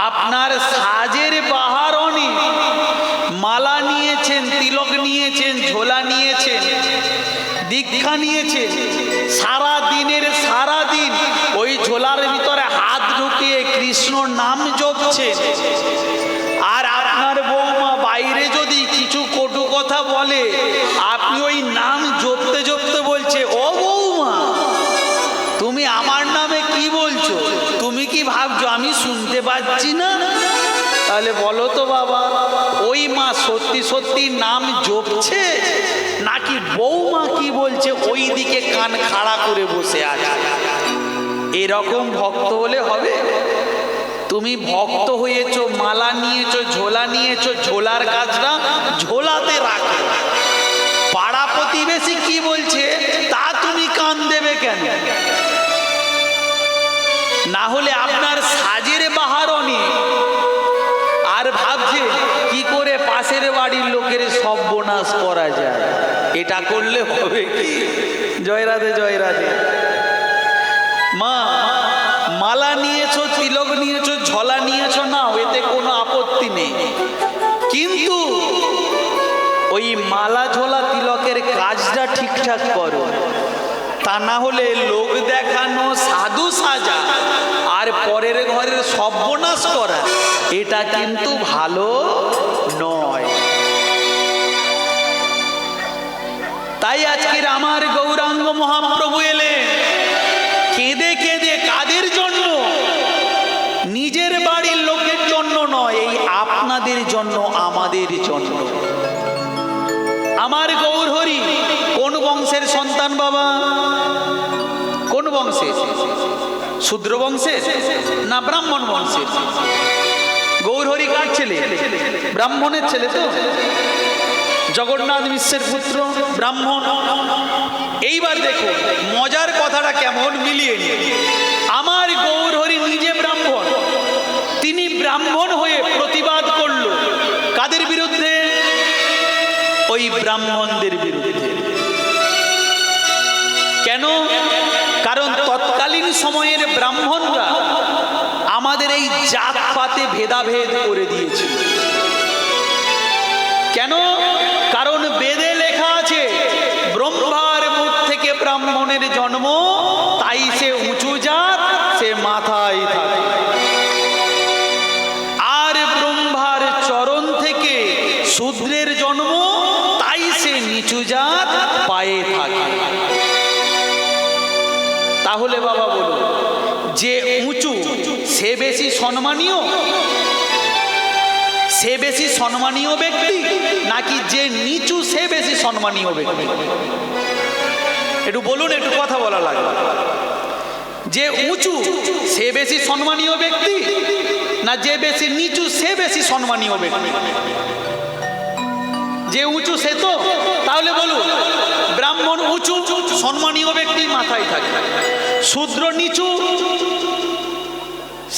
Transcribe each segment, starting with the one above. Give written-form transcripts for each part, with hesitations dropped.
আপনার সাজের বাহার অনেক, মালা নিয়েছেন, তিলক নিয়েছেন, ঝোলা নিয়েছেন, দীক্ষা নিয়েছেন, সারা দিন ওই ঝোলার ভিতরে হাত ঢুকিয়ে কৃষ্ণ নাম জপছেন। আর আপনার বৌমা বাইরে যদি কিছু কটু কথা বলে, আপনি ওই নাম জপতে জপতে বলছে, ও বৌমা তুমি আমার নামে কি বলছো? তুমি কি ভাবছো আমি শুনতে পাচ্ছি না? তাহলে বলো তো বাবা, ওই মা সত্যি সত্যি নাম জপছে নাকি বৌমা কি বলছে ওই দিকে কান খাড়া করে বসে আছে? এরকম ভক্ত হলে হবে? তুমি ভক্ত হয়েছো, মালা নিয়েছো, ঝোলা নিয়েছো, ঝোলার কাজটা ঝোলাতে রাখো। পাড়া প্রতিবেশী কি বলছে তা তুমি কান দেবে কেন? না হলে আপনার সাজের বাহার অনেক, আর ভাবছে কি করে পাশের বাড়ির লোকের সর্বনাশ করা যায়। এটা করলে হবে কি? জয় রাধে, জয় রাধে। মা মালা নিয়েছো, তিলক নিয়েছো, ঝোলা নিয়েছো, না এতে কোনো আপত্তি নেই, কিন্তু ওই মালা ঝোলা তিলকের কাজটা ঠিকঠাক করো। তা না হলে লোক দেখানো, সাধু সাজা আর পরের ঘরের সর্বনাশ করা, এটা কিন্তু ভালো নয়। তাই আজকের আমার গৌরাঙ্গ মহাপ্রভু এলেন কেঁদে কেঁদে। কাদের জন্য? নিজের বাড়ির লোকের জন্য নয়, এই আপনাদের জন্য, আমাদের জন্য। আমার গৌরহরি কোন বংশের সন্তান বাবা? কোন বংশের? শূদ্র বংশের না ব্রাহ্মণ বংশের? গৌরহরি কার ছেলে? ব্রাহ্মণের ছেলে তো। জগন্নাথ মিশ্রের পুত্র, ব্রাহ্মণ। এইবার দেখো মজার কথাটা কেমন মিলিয়ে নিয়ে। আমার গৌরহরি নিজে ব্রাহ্মণ, তিনি ব্রাহ্মণ হয়ে প্রতিবাদ করল কাদের বিরুদ্ধে? ওই ব্রাহ্মণদের বিরুদ্ধে। কেন? কারণ তৎকালীন সময়ের ব্রাহ্মণরা আমাদের এই জাতপাতে ভেদাভেদ করে দিয়েছে। কেন? কারণ বেদে লেখা আছে ব্রহ্মার মুখ থেকে ব্রাহ্মণের জন্ম, তাই সে উঁচু জাত, সে মাথায় থাকে। আর ব্রহ্মার চরণ থেকে শূদ্রের জন্ম, তাই সে নিচু জাত, পায়ে থাকে। তাহলে বাবা বলো, যে উঁচু সে বেশি সম্মানীয়? সে বেশি সম্মানীয় ব্যক্তি নাকি যে নিচু সে বেশি সম্মানীয় ব্যক্তি? একটু বলুন, একটু কথা বলা লাগবে। যে উঁচু সে বেশি সম্মানীয় ব্যক্তি না যে বেশি নিচু সে বেশি সম্মানীয় ব্যক্তি? যে উঁচু সে তো। তাহলে বলুন, ব্রাহ্মণ উঁচু সম্মানীয় ব্যক্তি, মাথায় থাকে। শূদ্র নিচু,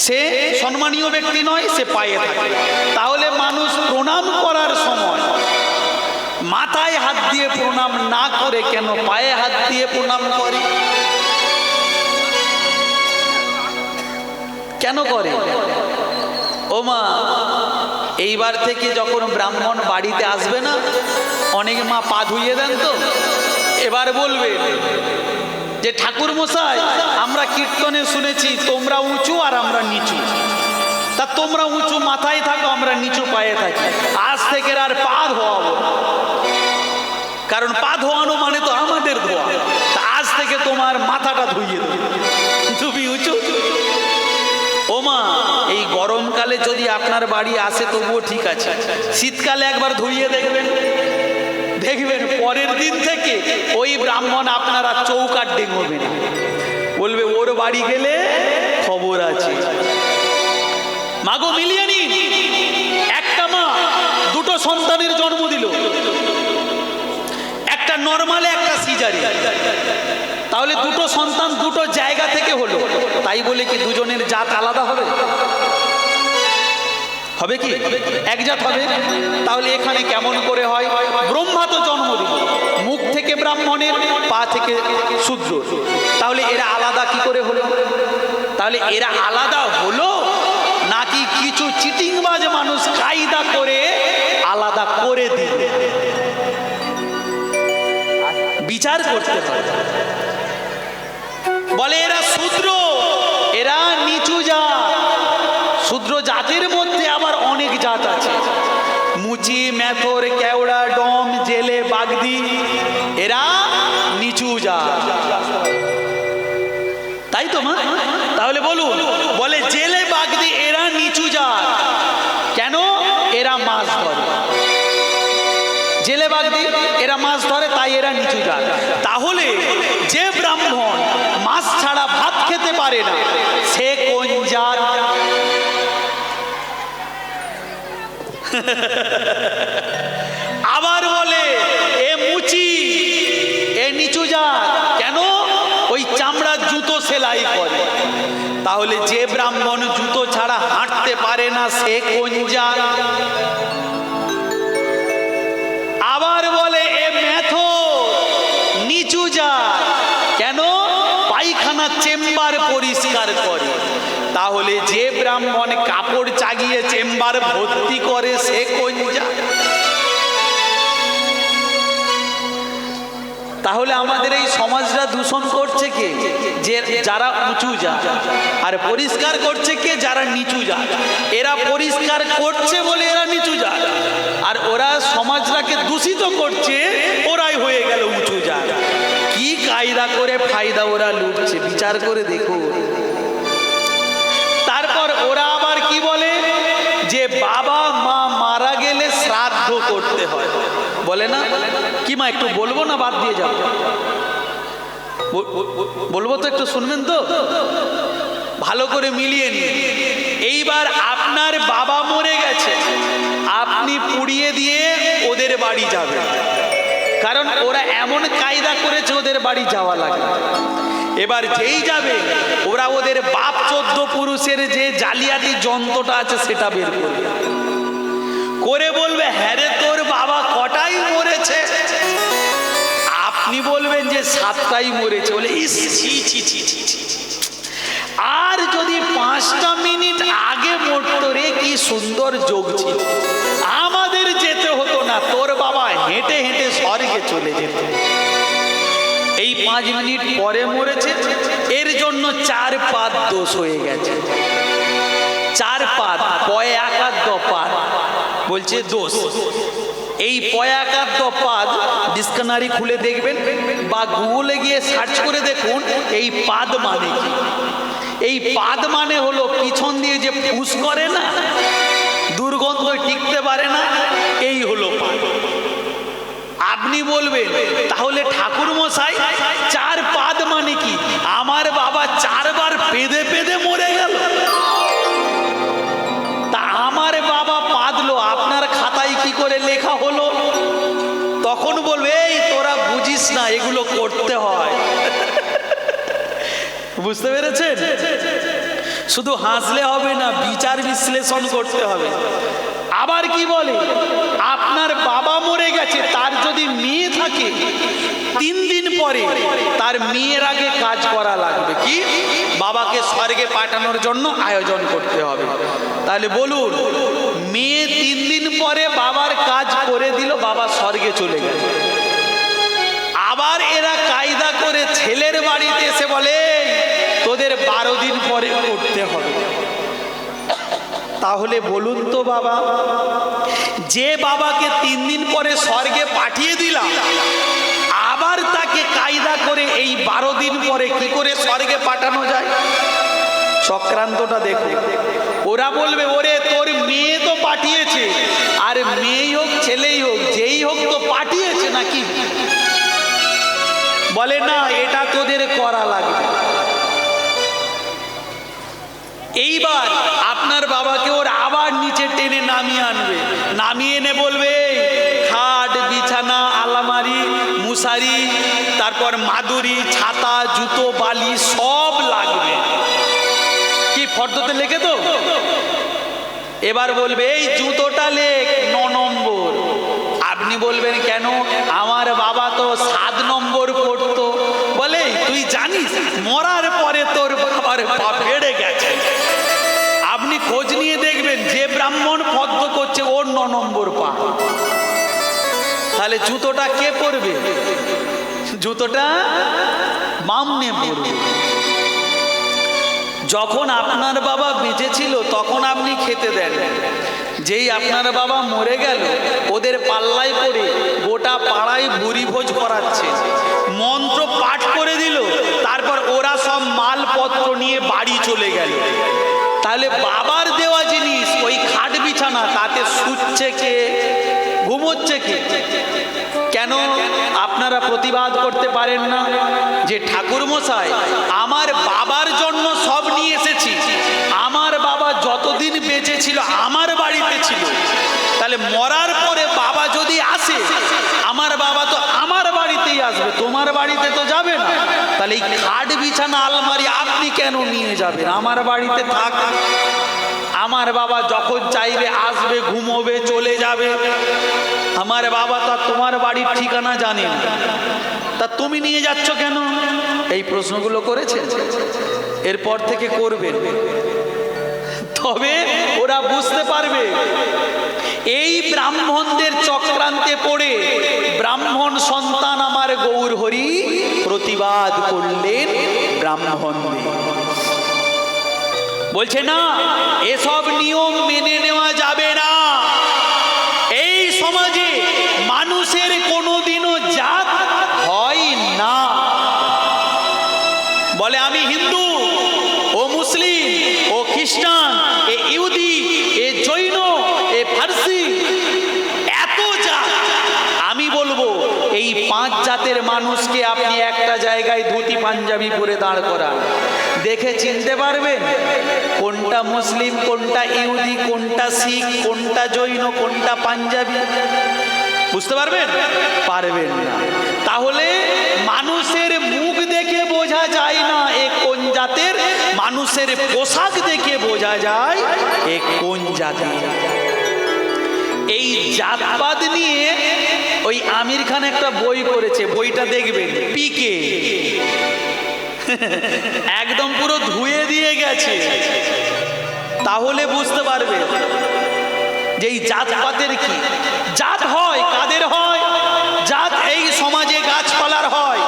সে সম্মানীয় ব্যক্তি নয়, সে পায়ে থাকে। তাহলে মানুষ প্রণাম করার সময় মাথায় হাত দিয়ে প্রণাম না করে কেন পায়ে হাত দিয়ে প্রণাম করে? কেন করে? ও মা, এইবার থেকে যখন ব্রাহ্মণ বাড়িতে আসবে না, অনেক মা পা ধুইয়ে দেন তো, এবার বলবে যে ঠাকুর মশাই, আমরা কীর্তনে শুনেছি তোমরা উঁচু আর আমরা নিচু, তা তোমরা উঁচু মাথায় থাকো, আমরা নিচু পায়ে থাকি, আজ থেকে আর পা ধোয়াবো। কারণ পা ধোয়ানো মানে তো আমাদের ধোয়া, তা আজ থেকে তোমার মাথাটা ধুইয়ে দেবো, তুমি উঁচু। ও মা, এই গরমকালে যদি আপনার বাড়ি আসে তবুও ঠিক আছে, শীতকালে একবার ধুইয়ে দেখবেন, দেখবেন পরের দিন থেকে ওই ব্রাহ্মণ আপনারা চৌকাট ডেঙ্গবে না, বলবে ওর বাড়ি গেলে খবর আছে। মাগো মিলিয়ে নিন, একটা মা দুটো সন্তানের জন্ম দিল, একটা নরমালে একটা সিজারি, তাহলে দুটো সন্তান দুটো জায়গা থেকে হলো, তাই বলে কি দুজনের জাত আলাদা হবে? হবে কি? এক জাত হবে। তাহলে এখানে কেমন করে হয়? ব্রহ্মা তো জন্ম দিল, মুখ থেকে ব্রাহ্মণের, পা থেকে শূদ্র, তাহলে এরা আলাদা কি করে হলো? তাহলে এরা আলাদা হলো নাকি কিছু চিটিংবাজ মানুষ কায়দা করে আলাদা করে দিবে, বিচার করতে পারে। বলে এরা শূদ্র, এরা নিচু জাত। শূদ্র জাতের মধ্যে আবার অনেক জাত আছে, মুচি, মেথর, কেওড়া, ডম, জেলে, বাগদি, এরা নিচু জাত। তাই তো মা? তাহলে বলুন, বলে জেলে, বাগদি এরা নিচু জাত। কেন? এরা মাছ ধরে। জেলে, বাগদি এরা মাছ ধরে, তাই এরা নিচু জাত। তাহলে যে ব্রাহ্মণ মাছ ছাড়া ভাত খেতে পারে না, সে কোন জাত? আবার বলে এ মুচি, এ নিচু জাত। কেন? ওই চামড়ার জুতো সেলাই করে। তাহলে যে ব্রাহ্মণ জুতো ছাড়া হাঁটতে পারে না, সে কোন জাত? আবার বলে এ মেথর, নিচু জাত। কেন? পায়খানা চেম্বার পরিষ্কার করে। তাহলে যে ব্রাহ্মণ কাপড় চাগিয়ে চেম্বার ভর্তি করে, সে কোন জাত? তাহলে আমাদের এই সমাজটা দূষণ করছে কে? যে যারা উঁচু জাত। আর পরিষ্কার করছে কে? যারা নিচু জাত। এরা পরিষ্কার করছে বলে এরা নিচু জাত, আর ওরা সমাজটাকে দূষিত করছে, ওরাই হয়ে গেল উঁচু জাত। কি কায়দা করে ফায়দা ওরা লুটছে, বিচার করে দেখো। তারপর ওরা আবার কি বলে? যে বাবা মা মারা গেলে শ্রাদ্ধ করতে হয়, বলে না? কি মা একটু বলবো না বাদ দিয়ে যাবো? বলবো তো, একটু শুনবেন তো, ভালো করে মিলিয়ে নিন। এইবার আপনার বাবা মরে গেছে, আপনি পুড়িয়ে দিয়ে ওদের বাড়ি যাবেন, কারণ ওরা এমন কায়দা করেছে ওদের বাড়ি যাওয়া লাগে। এবার যেই যাবে, ওরা ওদের বাপ 14 পুরুষের যে জালিয়াতি যন্ত্রটা আছে সেটা বের করবে, করে বলবে হ্যাঁ রে তোর বাবা কটাই মরেছে? আপনি বলবেন যে 7টাই মরেছে। বলে ইস, ছি ছি ছি ছি ছি, আর যদি 5টা মিনিট আগে মরতো রে, কি সুন্দর যোগ ছিল, আমাদের যেতে হতো না, তোর বাবা হেঁটে হেঁটে স্বর্গে চলে যেত। এই 5 মিনিট পরে মরেছে, এর জন্য 4 পাদ দোষ হয়ে গেছে। 4 পাদ, পয় আকার দপাদ বলছে দোষ। এই পয়াকার পাদ ডিকশনারি খুলে দেখবেন, বা গুগলে গিয়ে সার্চ করে দেখুন এই পাদ মানে কি। এই পাদ মানে হলো পিছন দিয়ে যে ফুস করে না, দুর্গন্ধ টিকতে পারে না, এই হলো পাদ। আপনি বলবেন তাহলে ঠাকুর মশাই 4 পাদ মানে কি? আমার বাবা 4 বার পেদে পেদে মরে গেল, তা আমার বাবা পাদলো, আপনার খাতায় কি করে লেখা হলো? তখন বলবে এই তোরা বুঝিস না, এগুলো করতে হয়। বুঝতে পেরেছেন? শুধু হাসলে হবে না, বিচার বিশ্লেষণ করতে হবে। আবার কি বলে, আপনার বাবা মরে গেছে, তার যদি মেয়ে থাকে 3 দিন পরে তার মেয়ের আগে কাজ করা লাগবে। কি? বাবাকে স্বর্গে পাঠানোর জন্য আয়োজন করতে হবে। তাহলে বলুন, মেয়ে 3 দিন পরে বাবার কাজ করে দিল, বাবা স্বর্গে চলে গেল। আবার এরা কায়দা করে ছেলের বাড়িতে এসে বলে তোদের 12 দিন পরে করতে হবে। তাহলে বলুন তো বাবা, যে বাবাকে 3 দিন পরে স্বর্গে পাঠিয়ে দিলাম, আবার তাকে কায়দা করে এই 12 দিন পরে কি করে স্বর্গে পাঠানো যায়? চক্রান্তটা দেখো। ওরা বলবে ওরে তোর মেয়ে তো পাঠিয়েছে, আর মেয়েই হোক ছেলেই হোক যেই হোক তো পাঠিয়েছে নাকি? বলে না, এটা তোদের করা লাগবে। এইবার আপনার বাবাকে ওর আবার নিচে টেনে নামিয়ে আনবে, নামিয়ে এনে বলবে খাট, বিছানা, আলমারি, মশারি, তারপর মাদুরি, ছাতা, জুতো, বালি সব লাগবে। কি ফর্দতে লেখে তো? এবার বলবে এই জুতোটা লেখ 9 নম্বর। আপনি বলবেন কেন? আমার বাবা তো 7 নম্বর পড়তো। বলে তুই জানিস মরার পরে তোর বাবার পা বেড়ে গেছে। আপনি খোঁজ নিয়ে দেখবেন যে ব্রাহ্মণ পদ্ম করছে ওর 9 নম্বর পা। তাহলে জুতোটা কে পরবে? জুতোটা বামনে পরবে। যখন আপনার বাবা বেঁচে ছিল তখন আপনি খেতে দেন, যেই আপনার বাবা মরে গেল ওদের পাল্লায় পড়ে গোটা পাড়ায় ভুরি ভোজ করাচ্ছে, মন্ত্র পাঠ করে দিল, তারপর ওরা সব মালপত্র নিয়ে বাড়ি চলে গেল। তাহলে বাবার দেওয়া জিনিস ওই খাট বিছানা, তাতে শুচ্ছে কে, ঘুমোচ্ছে কে? কেন আপনারা প্রতিবাদ করতে পারেন না যে ঠাকুর মশাই আমার বাবার জন্য সব নিয়ে এসেছি, আমার বাবা যতদিন বেঁচে ছিল আমার বাড়িতে ছিল, তাহলে মরার পরে বাবা যদি আসে আমার বাবা তো আমার বাড়িতেই আসবে, তোমার বাড়িতে তো যাবে না। তাহলে এই খাট বিছানা আলমারি আপনি কেন নিয়ে যাবেন? আমার বাড়িতে থাক, আমার বাবা যখন চাইবে আসবে, ঘুমোবে, চলে যাবে। আমার বাবা তো তোমার বাড়ির ঠিকানা জানে না, তা তুমি নিয়ে যাচ্ছ কেন? এই প্রশ্নগুলো করেছে, এরপর থেকে করবেন, তবে ওরা বুঝতে পারবে। এই ব্রাহ্মণদের চক্রান্তে পড়ে ব্রাহ্মণ সন্তান আমার গৌর হরি প্রতিবাদ করলেন ব্রাহ্মণদের। বলছে না, এসব নিয়ম মেনে নেওয়া যাবে না। এই সমাজে মানুষের কোনোদিনও জাত হয় না। বলে আমি হিন্দু, ও মুসলিম, ও খ্রিস্টান, এ ইহুদি, এ জৈন, এ ফার্সি, এত জাত। আমি বলবো এই 5 জাতের মানুষকে আপনি একটা জায়গায় ধুতি পাঞ্জাবি পরে দাঁড় করান, দেখে চিনতে পারবেন কোনটা মুসলিম, কোনটা ইহুদি, কোনটা শিখ, কোনটা জৈন, কোনটা পাঞ্জাবি? বুঝতে পারবেন? পারবেন না। তাহলে মানুষের মুখ দেখে বোঝা যায় না এ কোন জাতের, মানুষের পোশাক দেখে বোঝা যায় এ কোন জাতের। এই জাতপাত নিয়ে ওই আমির খান একটা বই করেছে, বইটা দেখবেন, পিকে, একদম পুরো ধুয়ে দিয়ে গেছে। তাহলে বুঝতে পারবে যে এই জাতপাতের কি। জাত হয় কাদের হয়? জাত এই সমাজে গাছপালার হয়,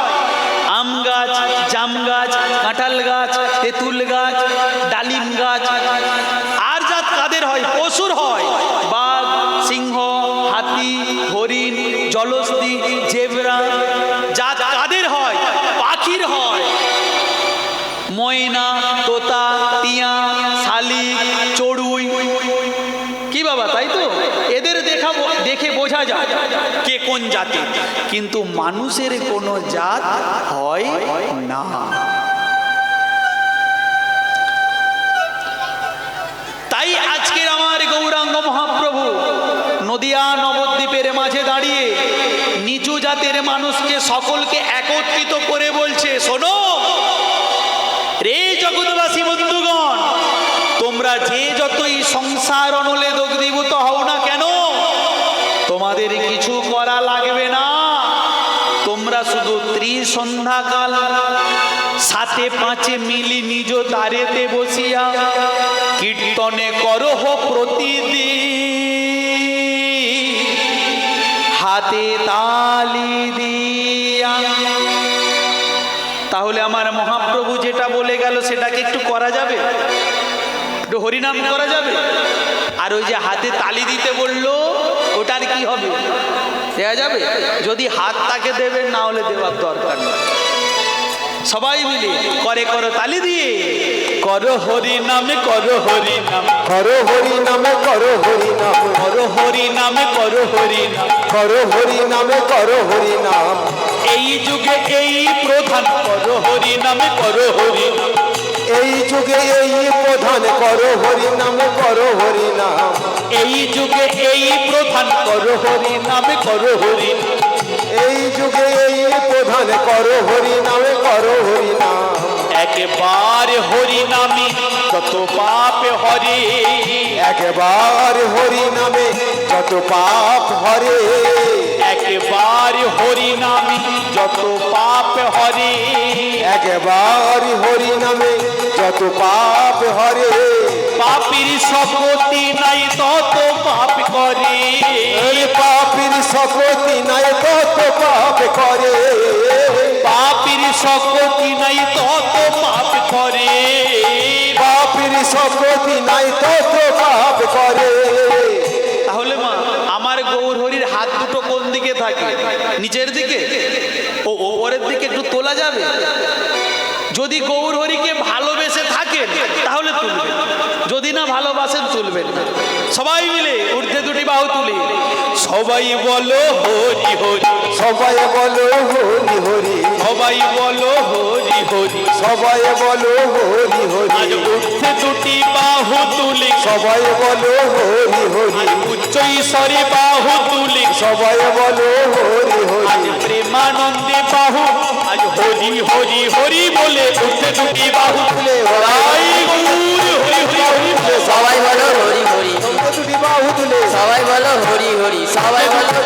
আম গাছ, জাম গাছ, কাঁঠাল গাছ, তেঁতুল গাছ, ডালিম গাছ। আর জাত কাদের হয়? পশুর হয়, বাঘ, সিংহ, হাতি, হরিণ, জলহস্তী, জেব্রা। জাত কাদের হয়? পাখির হয়, ময়না, তোতা, টিয়া, শালিক, চড়ুই। কি বাবা, তাই তো? এদের দেখে বোঝা যায় কে কোন জাতি। কিন্তু মানুষের কোনো জাত হয় না। তাই আজকের আমার গৌরাঙ্গ মহাপ্রভু নদিয়া নবদ্বীপের মাঝে দাঁড়িয়ে নিচু জাতের মানুষকে সকলকে একত্রিত করে বলছে, শোনো রে জগৎবাসী বন্ধুগণ, তোমরা যে যতই সংসার অনলে দগ্ধীভূত হও না কেন, তোমাদের কিছু করা লাগবে না। তোমরা শুধু ত্রিসন্ধ্যাকাল 7-5 মিলি নিজ দ্বারেতে বসিয়া কীর্তনে করহ প্রতিদিন, হাতে তালি দিয়া। তাহলে আমার মহাপ্রভু যেটা বলে গেল সেটাকে একটু করা যাবে, একটু হরিনাম করা যাবে। আর ওই যে হাতে তালি দিতে বললো ওটার কি হবে? দেয়া যাবে? যদি হাত তাকে দেবেন, না হলে দেওয়ার দরকার নেই। সবাই মিলে করে করো তালি দিয়ে, করো হরি নামে, করো হরি নাম, করো হরি নামে, করো হরি নাম, করো হরি নামে, করো হরি নাম, করো হরি নামে, করো হরি নাম। এই যুগে এই প্রধান, করো হরি নামে, করো হরি নাম। এই যুগে এই প্রধান, করো হরি নামে, করো হরি নাম। এই যুগে এই প্রধান, করো হরি নামে, করো হরি নাম। এই যুগে এই প্রধান, করো হরি নামে, করো হরি নাম। একবার হরি নামে যত পাপ হরে, একবার হরি নামে যত পাপ হরে, একবার হরি নামে যত পাপ হরে, একবার হরি নামে যত পাপ হরে। পাপীর শপথি নাই শক্তি নাই তত পাপ করে। বাপের শক্তি নাই তত পাপ করে। তাহলে মা আমার গৌর হরির হাত দুটো কোন দিকে থাকে? নিচের দিকে? ও ওপরের দিকে একটু তোলা যাবে? যদি গৌর হরিকে ভালোবেসে থাকেন তাহলে তুলবেন, যদি না ভালোবাসেন তুলবেন না। সবাই মিলে ঊর্ধ্বে দুটি বাহু তুলে সবাই বলো হরি হরি, সবাই বলো হরি হরি, সবাই বলো হরি হরি, সবাই বলো হরি হরি। আজ ঊর্ধ্বে দুটি বাহু তুলে সবাই বলো হরি হরি, উচ্চ ঈশ্বরে বাহু তুলে সবাই বলো হরি হরি। আজ প্রেমানন্দে বাহু, আজ হরি হরি হরি বলে ঊর্ধ্বে দুটি বাহু তুলে হরি হরি হরি হরি। সবাই বলো হরি হরি, দুটি বাহু তুলে সবাই বলো হরি হরি, সবাই বলো,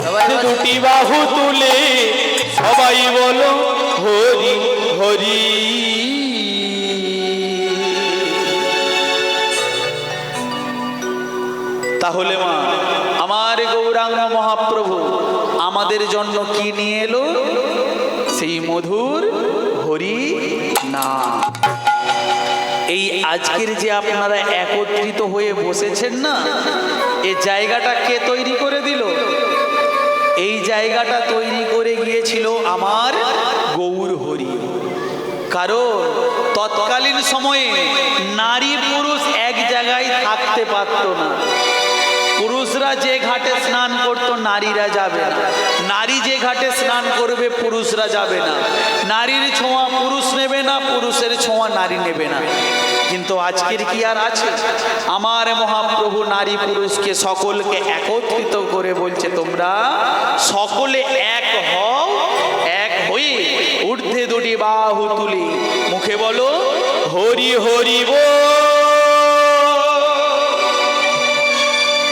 সবাই বলো। দুটি বাহু তুলে সবাই বলো হরি হরি। তাহলে মা আমার গৌরাঙ্গ মহাপ্রভু আমাদের জন্য কি নিয়ে এলো? সেই মধুর হরি নাম। এই আজকের যে আপনারা একত্রিত হয়ে বসেছেন না, এই জায়গাটা কে তৈরি করে দিল? এই জায়গাটা তৈরি করে গিয়েছিল আমার গৌর হরি। কারণ তৎকালীন সময়ে নারী পুরুষ এক জায়গায় থাকতে পারত না। পুরুষরা যে ঘাটে স্নান করত নারীরা যাবে না, নারী যে ঘাটে স্নান করবে পুরুষরা যাবে না, নারীর ছোঁয়া পুরুষ নেবে না, পুরুষের ছোঁয়া নারী নেবে না। কিন্তু আজকের কি আর আছে? আমার মহাপ্রভু নারী পুরুষকে সকলকে একত্রিত করে বলছে তোমরা সকলে এক হও, এক হয়ে ঊর্ধ্বে দুটি বাহু তুলে মুখে বলো হরি হরি বল,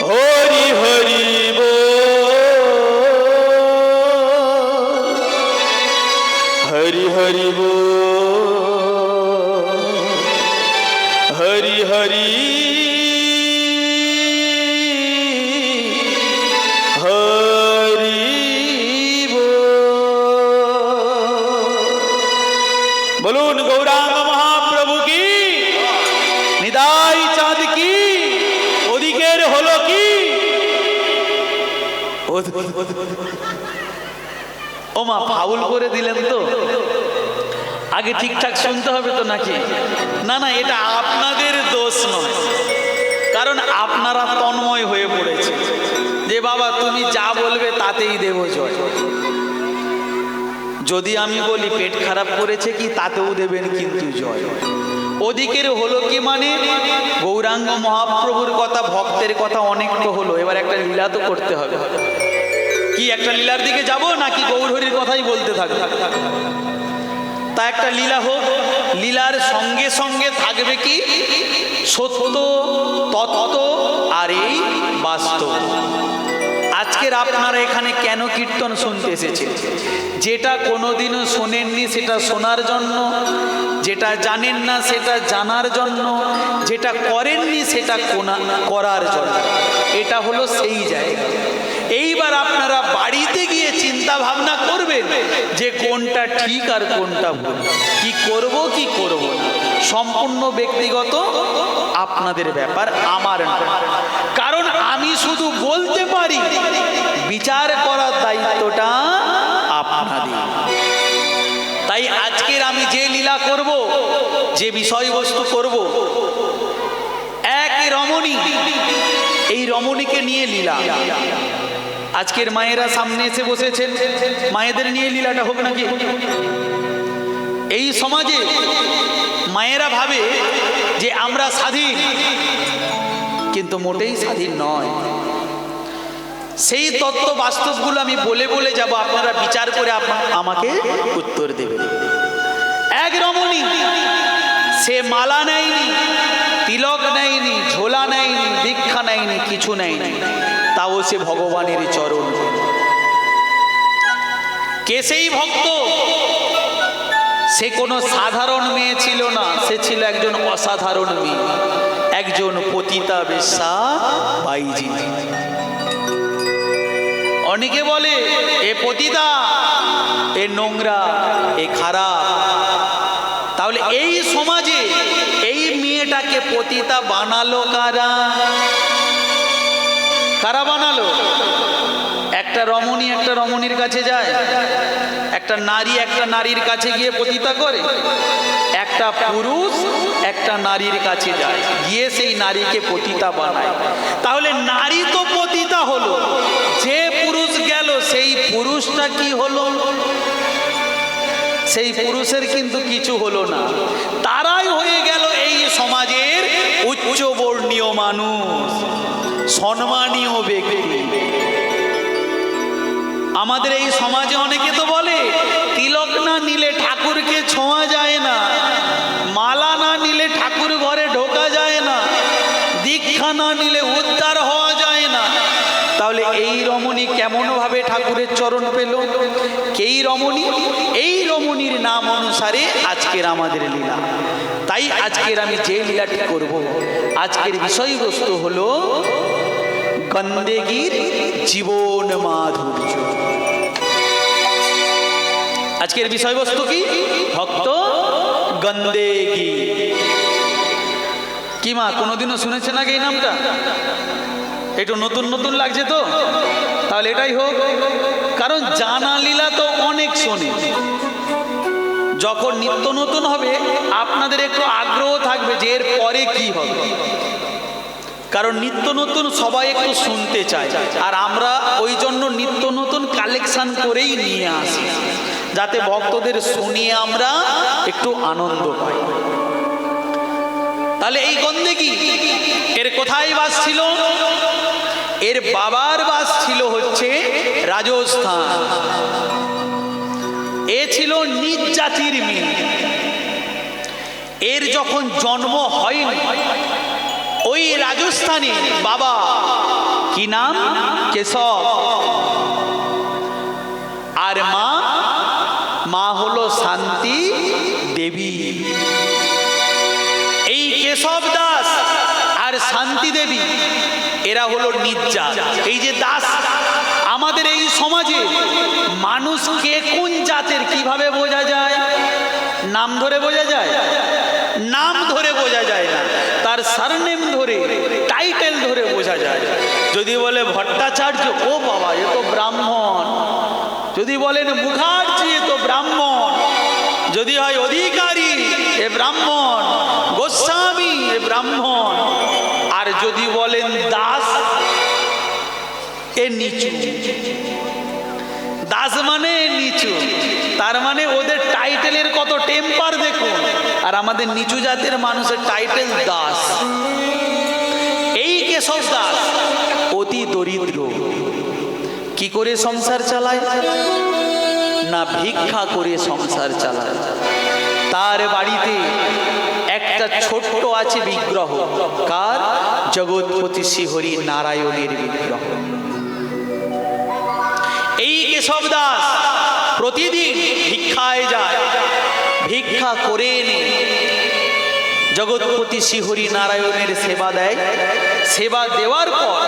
হরি হরি বল, হরি হরি বল, হরি হরি হরি বল। বলুন গৌরাঙ্গ মহাপ্রভু কি, নিদাই চাঁদ কি, ওদিকের হলো কি? ও মা ফাউল করে দিলেন তো, আগে ঠিকঠাক শুনতে হবে তো নাকি? না না, এটা আপনাদের দোষ নয়, কারণ আপনারা তন্ময় হয়ে পড়েছে যে বাবা তুমি যা বলবে তাতেই দেব জয়। যদি আমি বলি পেট খারাপ করেছে কি, তাতেও দেবেন কিন্তু জয়। ওদিকের হলো কি মানে গৌরাঙ্গ মহাপ্রভুর কথা, ভক্তের কথা অনেক তো হলো, এবার একটা লীলা তো করতে হবে। কি একটা লীলার দিকে যাব নাকি গৌর হরির কথাই বলতে থাকবে? তা একটা লীলা হোক, লীলার সঙ্গে সঙ্গে থাকবে কি সত্য, তত্ত্ব আর এই বাস্তব। আজকের আপনারা এখানে কেন কীর্তন শুনতে এসেছেন? যেটা কোনোদিনও শোনেননি সেটা শোনার জন্য, যেটা জানেন না সেটা জানার জন্য, যেটা করেননি সেটা করার জন্য। এটা হলো সেই জায়গা। এইবার আপনারা বাড়িতে গিয়ে চিন্তা ভাবনা করবেন যে কোনটা ঠিক আর কোনটা ভুল, কি করব কি করব না, সম্পূর্ণ ব্যক্তিগত আপনাদের ব্যাপার, আমার না। কারণ আমি শুধু বলতে পারি, বিচার করার দায়িত্বটা আপনাদের। তাই আজকের আমি যে লীলা করব, যে বিষয়বস্তু করব, এক রমণী, এই রমণীকে নিয়ে লীলা। আজকের মায়েরা সামনে এসে বসেছেন, মায়েদের নিয়ে লীলাটা হোক নাকি? এই সমাজে মায়েরা ভাবে যে আমরা স্বাধীন, কিন্তু মোটেই স্বাধীন নয়। সেই তত্ত্ব বাস্তবগুলো আমি বলে বলে যাব, আপনারা বিচার করে আমাকে উত্তর দেবেন। এক রমণী, সে মালা নেয়নি, তিলক নেয়নি, ঝোলা নেয়নি, দীক্ষা নেয়নি, কিছু নেয়নি, তাও সে ভগবানের চরণ। কে সেই ভক্ত? সে কোনো সাধারণ মেয়ে ছিল না, সে ছিল একজন অসাধারণ মেয়ে, একজন পতিতা বেশ্যা বাইজি। অনেকে বলে এ পতিতা, এ নোংরা, এ খারাপ। তাহলে এই সমাজে এই মেয়েটাকে পতিতা বানালো কারা? কারা বানালো? একটা রমণী একটা রমণীর কাছে যায়, একটা নারী একটা নারীর কাছে গিয়ে পতিতা করে, একটা পুরুষ একটা নারীর কাছে যায়, গিয়ে সেই নারীকে পতিতা বানায়। তাহলে নারী তো পতিতা হলো, যে পুরুষ গেল সেই পুরুষটা কি হলো? সেই পুরুষের কিন্তু কিছু হলো না, তারাই হয়ে গেল এই সমাজের উচ্চ বর্ণীয় মানুষ, সম্মানীয় ব্যক্তি। আমাদের এই সমাজে অনেকে তো বলে তিলক না নিলে ঠাকুরকে ছোঁয়া যায় না, মালা না নিলে ঠাকুর ঘরে ঢোকা যায় না, দীক্ষা না নিলে উদ্ধার হওয়া যায় না। তাহলে এই রমণী কেমন ভাবে ঠাকুরের চরণ পেল? কেই রমণী? এই রমণীর নাম অনুসারে আজকের আমাদের লীলা। তাই আজকের আমি যে লীলাটি করব, আজকের বিষয়বস্তু হলো গন্দেগীর জীবন মাধুর্য। আজকের বিষয়বস্তু কি? ভক্ত গন্দেগী। কি মা, কোনোদিনও শুনেছেন আগে এই নামটা? একটু নতুন নতুন লাগছে তো, তাহলে এটাই হোক। কারণ জানা লীলা তো অনেক শোনে, যখন নিত্য নতুন হবে আপনাদের একটু আগ্রহ থাকবে যে এর পরে কি হবে। কারণ নিত্য নতুন সবাই একটু শুনতে চায়, আর আমরা ওই জন্য নিত্য নতুন কালেকশন করেই নিয়ে আসি, যাতে ভক্তদের শুনিয়ে আমরা একটু আনন্দ পাই। তাহলে এই গন্দেগী এর কোথায় বাস ছিল? এর বাবার বাস ছিল হচ্ছে রাজস্থান। এ ছিল নিজ জাতির মেয়ে। এর যখন জন্ম হয়নি, ওই রাজস্থানে বাবা কি নাম? কেশব। আর মা হলো শান্তি দেবী। এই কেশব দাস আর শান্তি দেবী এরা হলো নির্জা। এই যে দাস, আমাদের এই সমাজে মানুষকে কোন জাতের কিভাবে বোঝা যায়? নাম ধরে বোঝা যায়? নাম ধরে বোঝা যায় না, তার সারনেম ধরে, টাইটেল ধরে বোঝা যায়। যদি বলে ভট্টাচার্য, ও বাবা এ তো ব্রাহ্মণ। যদি বলেন মুখার্জি, এ তো ব্রাহ্মণ। যদি হয় অধিকারী, এ ব্রাহ্মণ। গোস্বামী, এ ব্রাহ্মণ। আর যদি বলেন দাস, এ নিচু। দাস মানে নিচু, তার মানে ওদের টাইটেলের কত টেম্পার দেখুন। আর আমাদের নিচু জাতের মানুষের টাইটেল দাস। এই কেশব দাস অতি দরিদ্র। কি করে সংসার চালায়? না ভিক্ষা করে সংসার চালায়। তার বাড়িতে একটা ছোট্ট আছে বিগ্রহ। কার? জগৎপতি শ্রীহরি নারায়ণের বিগ্রহ। এই কেশব দাস প্রতিদিন ভিক্ষায় যায়, ভিক্ষা করে এনে জগৎপতি শ্রীহরি নারায়ণের সেবা দেয়। সেবা দেওয়ার পর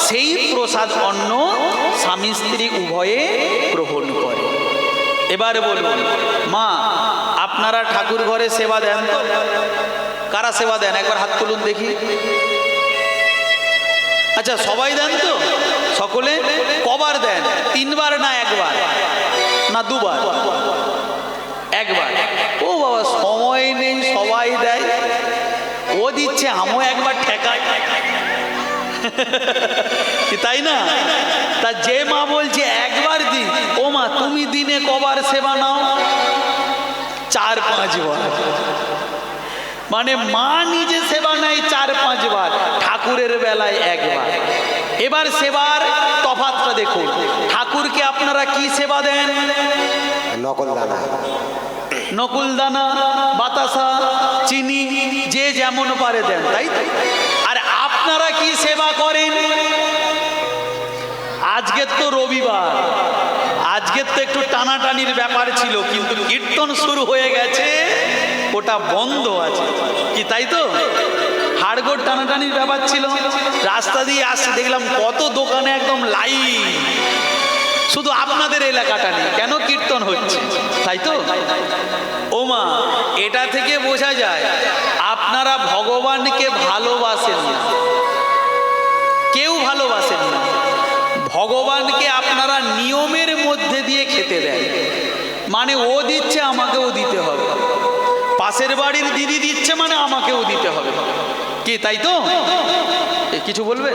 সেই প্রসাদ অন্ন স্বামী স্ত্রী উভয়ে গ্রহণ করে। এবার বলুন মা, আপনারা ঠাকুর ঘরে সেবা দেন তো? কারা সেবা দেন একবার হাত তুলুন দেখি। আচ্ছা সবাই দেন তো? সকলে কবার দেন? 3 বার না 1 বার না 2 বার? 1 বার। ও বাবা, সময় নেই, সবাই দেয়। ও দিচ্ছে, আমও একবার ঠেকায়, তাই না? তা যে মা বলছে 1 বার দিন, ও মা তুমি দিনে কবার সেবা নাও? 4-5 বার। মানে মা নিজে সেবা নেয় 4-5 বার, ঠাকুরের বেলায় 1 বার। এবার সেবার তফাৎটা দেখুন। ঠাকুরকে আপনারা কি সেবা দেন? নকল দানা, নকুল দানা, বাতাসা, চিনি, যে যেমন পারে দেন, তাই তো? আর আপনারা কি সেবা করেন? আজকের তো রবিবার, আজকের তো একটু টানাটানির ব্যাপার ছিল, কিন্তু কীর্তন শুরু হয়ে গেছে, ওটা বন্ধ আছে কি, তাই তো? হাড়গোড় টানাটানির ব্যাপার ছিল। রাস্তা দিয়ে আসছে, দেখলাম কত দোকানে একদম লাইন। শুধু আপনাদের এলাকাটা নেই, কেন কীর্তন হচ্ছে, তাই তো? ও মা, এটা থেকে বোঝা যায় আপনারা ভগবানকে ভালোবাসেন না, কেউ ভালোবাসেন না। ভগবানকে আপনারা নিয়মের মধ্যে দিয়ে খেতে দেন, মানে ও দিচ্ছে আমাকেও দিতে হবে, পাশের বাড়ির দিদি দিচ্ছে মানে আমাকেও দিতে হবে, কি তাই তো? কিছু বলবে?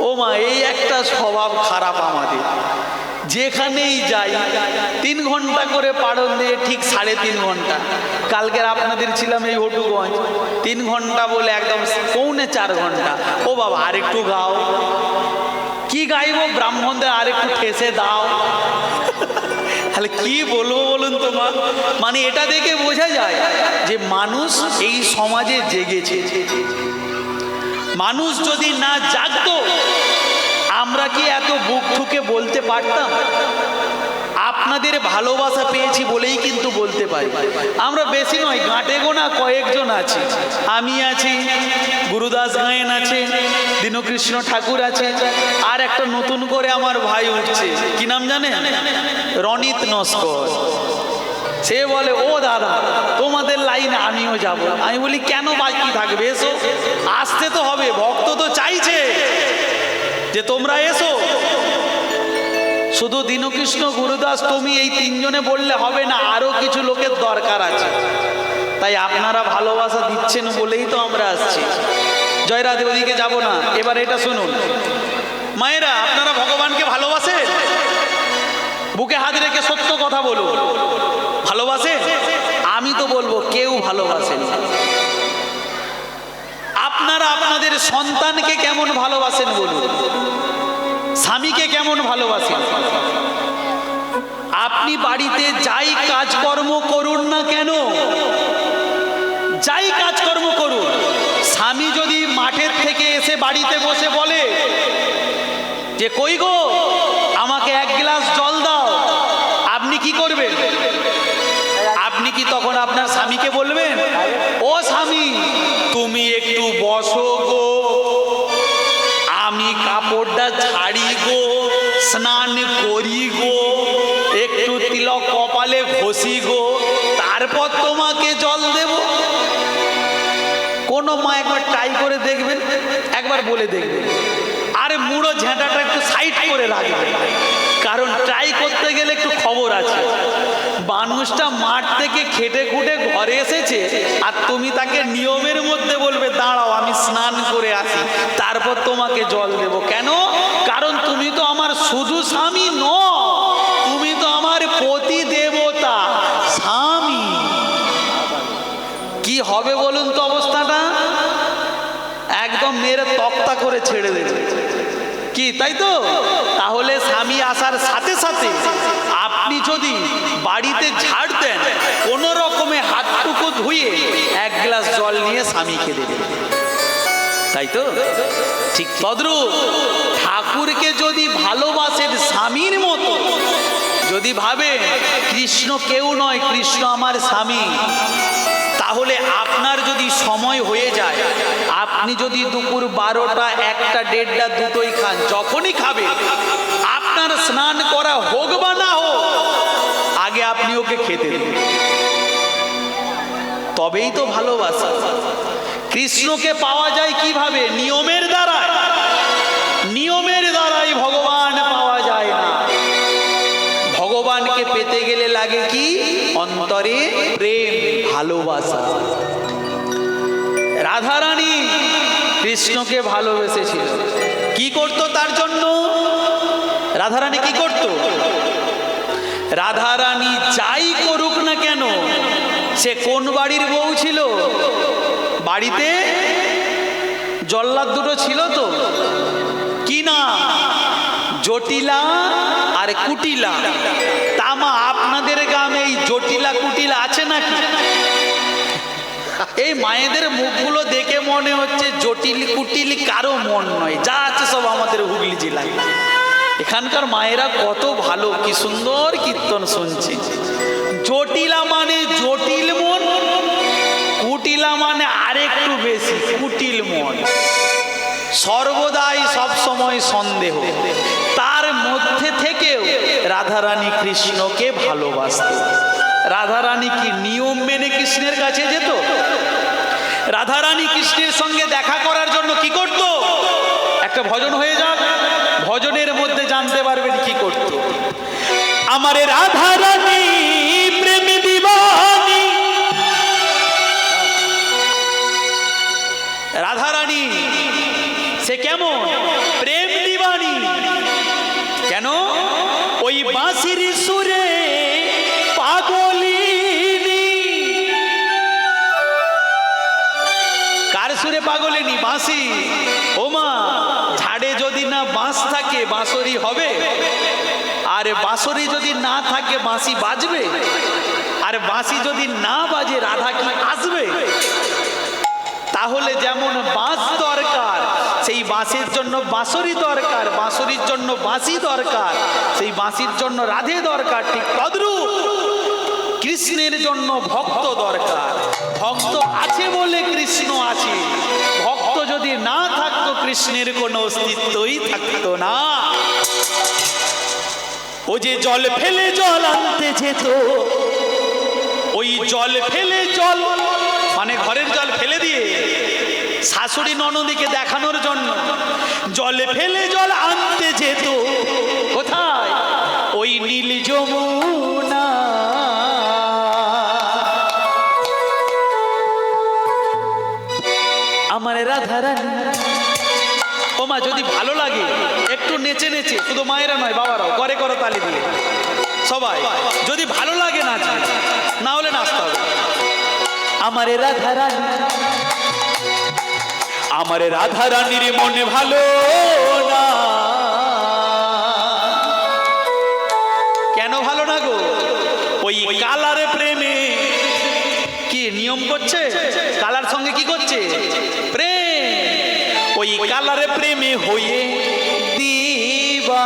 ও মা, এই একটা স্বভাব খারাপ আমাদের, যেখানেই যাই 3 ঘন্টা করে পাড়ন দিয়ে ঠিক 3.5 ঘন্টা। কালকের আপনাদের ছিলাম এই হটুগঞ্জ, 3 ঘন্টা বলে একদম 3.25 ঘন্টা। ও বাবা, আরেকটু গাও। কি গাইবো? ব্রাহ্মণদের আরেকটু ঠেসে দাও। তাহলে কি বলবো বলুন তোমার? মানে এটা দেখে বোঝা যায় যে মানুষ এই সমাজে জেগেছে। মানুষ যদি না জাগতো, আমরা কি এত বুক ঠুকে বলতে পারতাম? আপনাদের ভালোবাসা পেয়েছি বলেই কিন্তু বলতে পারি। আমরা বেশি নয়, গাঁটে গোনা কয়েকজন আছি। আমি আছি, গুরুদাস গায়েন আছে, দীনকৃষ্ণ ঠাকুর আছে, আর একটা নতুন করে আমার ভাই উঠছে, কি নাম জানেন? রনিত নস্কর। সে বলে, ও দাদা তোমাদের লাইনে আমিও যাব। আমি বলি, কেন বাকি থাকবে, এসো, আসতে তো হবে, ভক্ত তো চাইছে যে তোমরা এসো। শুধু দীনকৃষ্ণ গুরুদাস তুমি এই 3 জনে বললে হবে না, আরো কিছু লোকের দরকার আছে। তাই আপনারা ভালোবাসা দিচ্ছেন বলেই তো আমরা আসছি। জয় রাধে, ওদিকে যাব না। এবার এটা শুনুন মায়েরা, আপনারা ভগবানকে ভালোবাসেন? বুকে হাত রেখে সত্য কথা বলুন, ভালোবাসেন? আমি তো বলবো কেউ ভালোবাসেন। আপনারা আপনাদের সন্তানকে কেমন ভালোবাসেন বলুন, স্বামীকে কেমন ভালোবাসেন? আপনি বাড়িতে যাই কাজকর্ম করুন না কেন, যাই কাজকর্ম করুন, স্বামী যদি মাঠের থেকে এসে বাড়িতে বসে বলে যে কই গো আমাকে 1 গ্লাস জল দাও, আপনি কি করবেন? আপনি কি তখন আপনার স্বামীকে বলবেন, ও স্বামী তুমি একটু বসো গো, আমি কাপড়টা ছাড়ি গো, স্নান করি গো, একটু তিলক কপালে ঘষি গো, তারপর তোমাকে জল দেব? কোনো মা একবার ট্রাই করে দেখবেন, একবার বলে দেখবেন, আর মুড়ো ঝেঁটাটা একটু সাইড করে রাখবেন, কারণ ট্রাই করতে গেলে একটু খবর আছে। মানুষটা মাঠ থেকে খেটে খুটে ঘরে এসেছে, আর তুমি তাকে নিয়মের মধ্যে বলবে দাঁড়াও আমি স্নান করে আসি তারপর তোমাকে জল দেব। কেন? কারণ তুমি তো আমার শুধু স্বামী নও, তুমি তো আমার পতি দেবতা স্বামী। কি হবে বলুন তো অবস্থাটা? একদম মেরে তক্তা করে ছেড়ে দেবে, কি তাই তো? তাহলে স্বামী আসার সাথে সাথে আপনি যদি বাড়িতে ঝাড় দেন, কোনো রকমে হাতটুকু ধুয়ে 1 গ্লাস জল নিয়ে স্বামীকে দেবেন, তাই তো? ঠিক তদ্রূপ ঠাকুরকে যদি ভালোবাসেন স্বামীর মতো, যদি ভাবে কৃষ্ণ কেউ নয়, কৃষ্ণ আমার স্বামী, তাহলে আপনার যদি সময় হয়ে যায়, আপনি যদি দুপুর 12টা 1টা 1.5টা 2টোই খান, যখনই খাবে আপনার স্নান করা হোক বা না হোক, আগে আপনি ওকে খেতে দিন, তবেই তো ভালোবাসা। কৃষ্ণকে পাওয়া যায় কিভাবে? নিয়মের দ্বারা। নিয়মের দ্বারাই ভগবান পাওয়া যায় না। ভগবানকে পেতে গেলে লাগে কি? অন্তরে প্রেম, ভালোবাসা। রাধারানী কৃষ্ণকে ভালোবেসেছিল, কি করতো তার জন্য? রাধারানী কি করতো? রাধারানী যাই করুক না কেন, সে কোন বাড়ির বউ ছিল? বাড়িতে জল্লাদ দুটো ছিল তো, কি না? জটিলা আর কুটিলা। তামা আপনাদের গ্রামে এই জটিলা কুটিলা আছে নাকি? এই মায়েদের মুখগুলো দেখে মনে হচ্ছে জটিল কুটিল কারো মন নয়, যা আছে সব আমাদের হুগলি জেলায়। এখানকার মায়েরা কত ভালো, কি সুন্দর কীর্তন শুনছে। জটিলা মানে জটিল মন, কুটিলা মানে আরেকটু বেশি কুটিল মন, সর্বদাই সব সময় সন্দেহ। তার মধ্যে থেকেও রাধারানী কৃষ্ণকে ভালোবাসত। রাধারানী কি নিয়ম মেনে কৃষ্ণের কাছে যেত? রাধারানী কৃষ্ণের সঙ্গে দেখা করার জন্য কি করত? একটা ভজন হয়ে যাক, ভজনের মধ্যে জানতে পারবেন কি করত। আমার রাধারানী প্রেম দিবানী, রাধারানী সে কেমন? প্রেম দিবানী। কেন? ওই বাঁশির সুরে পাগলিনী। কার সুরে পাগলিনী? বাঁশি। ওমা, ঝাড়ে যদি না বাঁশ থাকে বাঁশরি হবে? আর বাঁশরি যদি না থাকে বাঁশি বাজবে? আর বাঁশি যদি না বাজে রাধা কি আসবে? তাহলে যেমন বাঁশ দরকার, সেই বাঁশের জন্য বাঁশরি দরকার, বাঁশরির জন্য বাঁশি দরকার, সেই বাঁশির জন্য রাধে দরকার। ঠিক তদ্রূপ কৃষ্ণের জন্য ভক্ত দরকার। ভক্ত আছে বলে কৃষ্ণ আছে, ভক্ত যদি না থাকতো কৃষ্ণের কোনো অস্তিত্বই থাকতো না। ও যে জল ফেলে জল আনতে যেত, ওই জল ফেলে জল মানে ঘরের জল ফেলে দিয়ে শাশুড়ি ননদীকে দেখানোর জন্য জল ফেলে জল আনতে যেত। কোথায়? ওই নীল যমুনা। আমার রাধারানী। ও মা, যদি ভালো লাগে একটু নেচে নেচে, শুধু মায়েরা নয় বাবারাও করে করো তালি দিয়ে সবাই, যদি ভালো লাগে নাচ, না হলে নাচতে হবে। আমার রাধারানী, আমার রাধারানীর মনে ভালো না। কেন ভালো না গো? ওই কালারে প্রেমে কি নিয়ম করছে? কালার সঙ্গে কি করছে? প্রেম। ওই কালারে প্রেমে হয়ে দিবা